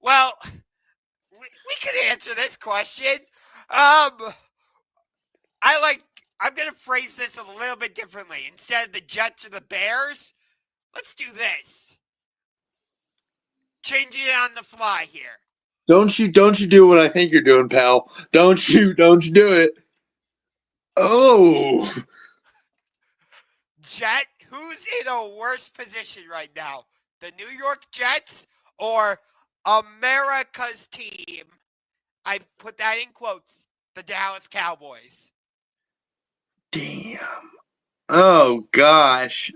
Well, we could answer this question. Um, I like. I'm gonna phrase this a little bit differently. Instead of the Jets or the Bears, let's do this. Changing it on the fly here. Don't you do what I think you're doing, pal. Don't you do it. Oh, Jet, who's in a worse position right now? The New York Jets or America's team? I put that in quotes. The Dallas Cowboys. damn. Oh gosh.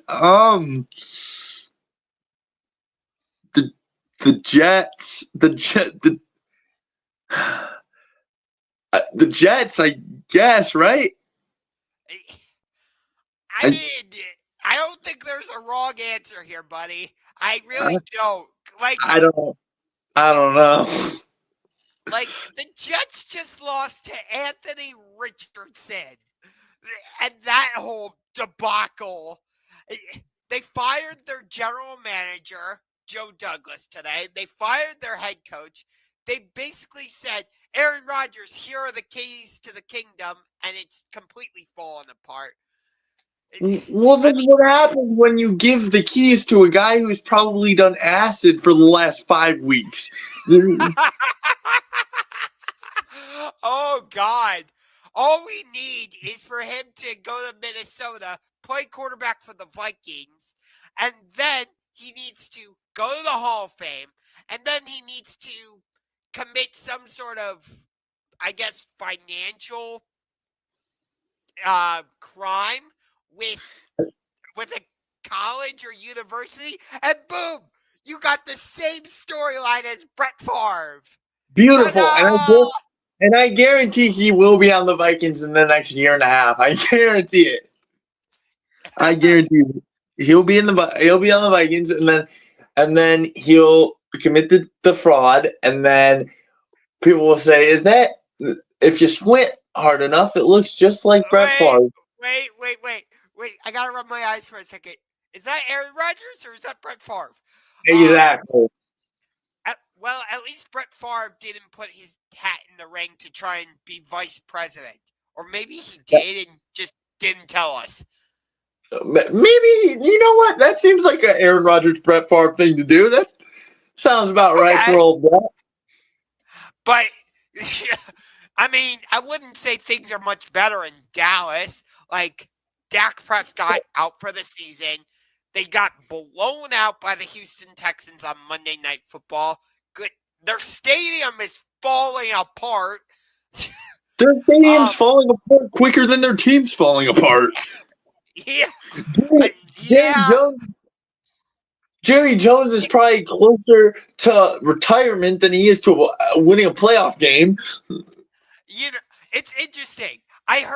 The the Jets, the Jets, I guess, right? I I mean, I don't think there's a wrong answer here, buddy. I I, really don't. I don't I don't know. The Jets just lost to Anthony Richardson, and that whole debacle. They fired their general manager, Joe Douglas, today. They fired their head coach. They basically said, Aaron Rodgers, here are the keys to the kingdom, and it's completely fallen apart. Well, I then mean, what happens when you give the keys to a guy who's probably done acid for the last 5 weeks? oh, God. All we need is for him to go to Minnesota, play quarterback for the Vikings, and then he needs to go to the Hall of Fame, and then he needs to commit some sort of, I guess, financial crime with a college or university, and boom, you got the same storyline as Brett Favre. Beautiful, Ta-da! and I guarantee he will be on the Vikings in the next year and a half. I guarantee it. I guarantee it. He'll be on the Vikings, and then he'll commit the fraud, and then people will say, "Is that if you squint hard enough, it looks just like Brett Wait, Favre." wait. I gotta rub my eyes for a second. Is that Aaron Rodgers or is that Brett Favre? Exactly. Well, at least Brett Favre didn't put his hat in the ring to try and be vice president. Or maybe he did and just didn't tell us. Maybe you know what? That seems like an Aaron Rodgers, Brett Favre thing to do. That sounds about right for Okay. old Brett. But, I mean, I wouldn't say things are much better in Dallas. Like, Dak Prescott out for the season. They got blown out by the Houston Texans on Monday Night Football. Good. Their stadium is falling apart. Their stadium's falling apart quicker than their team's falling apart. Yeah. Jerry, Jerry Yeah. Jones. Jerry Jones is probably closer to retirement than he is to winning a playoff game. You know, it's interesting. I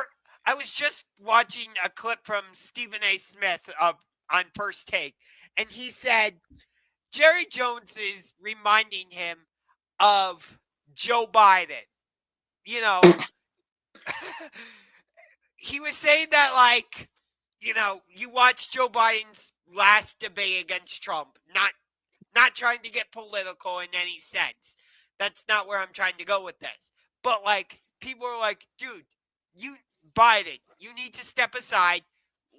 was just watching a clip from Stephen A. Smith on First Take, and he said Jerry Jones is reminding him of Joe Biden. You know, he was saying that you watch Joe Biden's last debate against Trump, not trying to get political in any sense. That's not where I'm trying to go with this. But people are like, dude, you Biden, you need to step aside,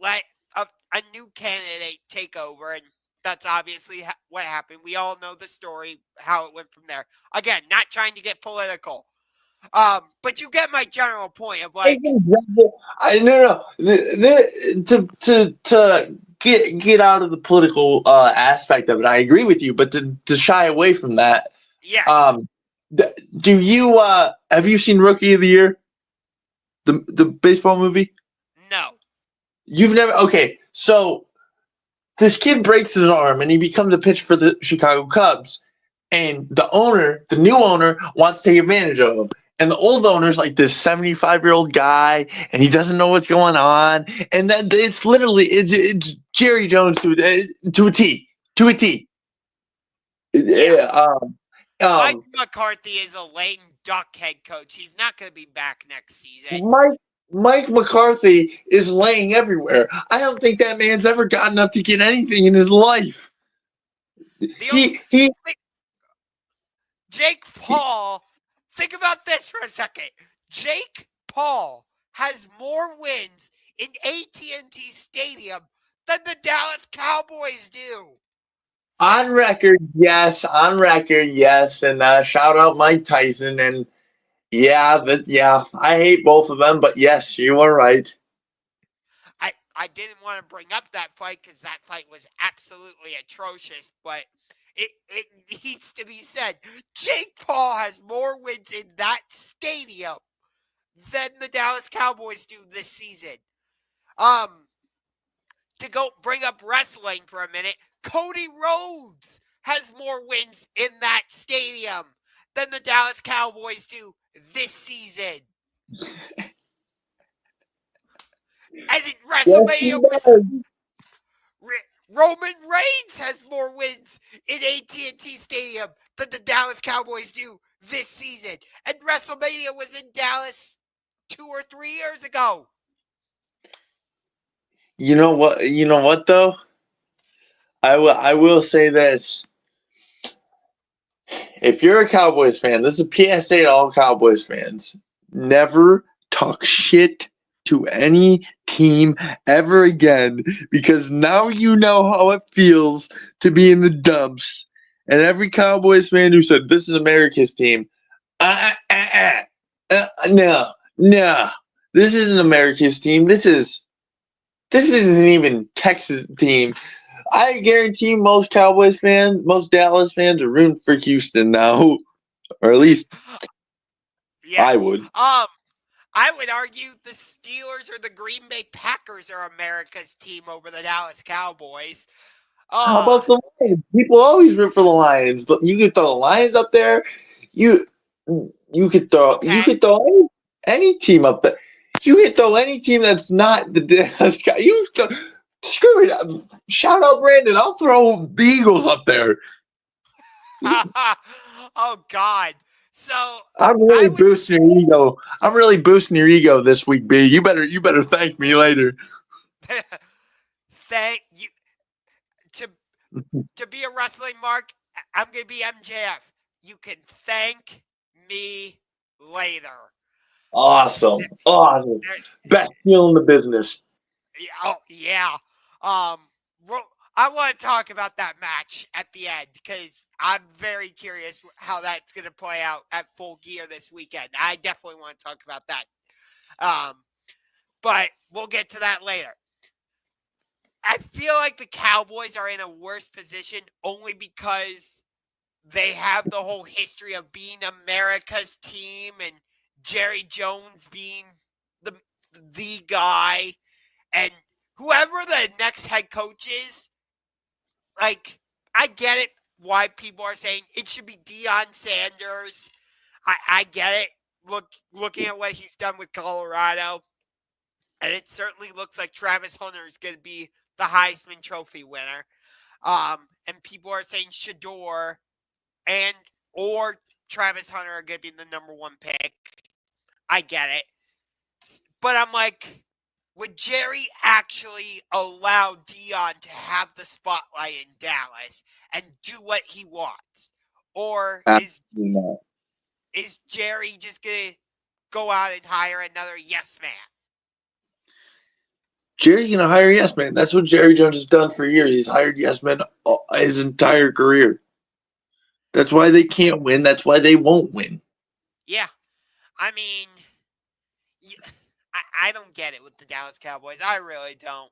let a new candidate take over, and that's obviously what happened. We all know the story, how it went from there. Again, not trying to get political. But you get my general point of No. To get out of the political aspect of it, I agree with you. But to shy away from that, yes, um, do you have you seen Rookie of the Year, the baseball movie? no, You've never okay. So this kid breaks his arm and he becomes a pitcher for the Chicago Cubs. And the new owner, wants to take advantage of him. And the old owner's like this 75-year-old guy, and he doesn't know what's going on. And then it's Jerry Jones to a T, to a T. yeah. Mike Um, McCarthy is a lame duck head coach. He's not going to be back next season. Mike McCarthy is laying everywhere. I don't think that man's ever gotten up to get anything in his life. The only He Jake Paul, think about this for a second. Jake Paul has more wins in AT&T Stadium than the Dallas Cowboys do. Yes. On record, yes. On record, yes. And shout out Mike Tyson. And yeah, I hate both of them, but yes, you are right. I didn't want to bring up that fight because that fight was absolutely atrocious, but it needs to be said. Jake Paul has more wins in that stadium than the Dallas Cowboys do this season. To go bring up wrestling for a minute, Cody Rhodes has more wins in that stadium than the Dallas Cowboys do this season. And in Yes, he WrestleMania was does. Roman Reigns has more wins in AT&T Stadium than the Dallas Cowboys do this season. And WrestleMania was in Dallas 2 or 3 years ago. You know what? You know what though? I will say this. If you're a Cowboys fan, this is a PSA to all Cowboys fans. Never talk shit to any team ever again, because now you know how it feels to be in the dumps. And every Cowboys fan who said this is America's team, no, this isn't America's team. This isn't even Texas team. I guarantee most Cowboys fans, most Dallas fans are rooting for Houston now, or at least I Yes. would. I would argue the Steelers or the Green Bay Packers are America's team over the Dallas Cowboys. How Uh, about the Lions? People always root for the Lions. You could throw the Lions up there. You you okay. could throw any team up there. You could throw any team that's not the Dallas Cow- You screw it. Shout out Brandon. I'll throw the Eagles up there. Oh God. So I'm I really would boosting your ego. I'm really boosting your ego this week, B. You better thank me later. thank you to be a wrestling mark. I'm gonna be MJF. You can thank me later. Awesome. Awesome. There, Best deal in the business. oh yeah. Um, I want to talk about that match at the end because I'm very curious how that's going to play out at Full Gear this weekend. I definitely want to talk about that. Um, but we'll get to that later. I feel like the Cowboys are in a worse position only because they have the whole history of being America's team and Jerry Jones being the guy, and whoever the next head coach is, like, I get it why people are saying it should be Deion Sanders. I get it. Looking at what he's done with Colorado, and it certainly looks like Travis Hunter is going to be the Heisman Trophy winner. And people are saying Shador and or Travis Hunter are going to be the number one pick. I get it. But I'm like, would Jerry actually allow Deion to have the spotlight in Dallas and do what he wants? Or Absolutely not. is Jerry just going to go out and hire another yes man? Jerry's gonna hire yes man. That's what Jerry Jones has done for years. He's hired yes men his entire career. That's why they can't win. That's why they won't win. Yeah. I mean, I don't get it with the Dallas Cowboys. I really don't.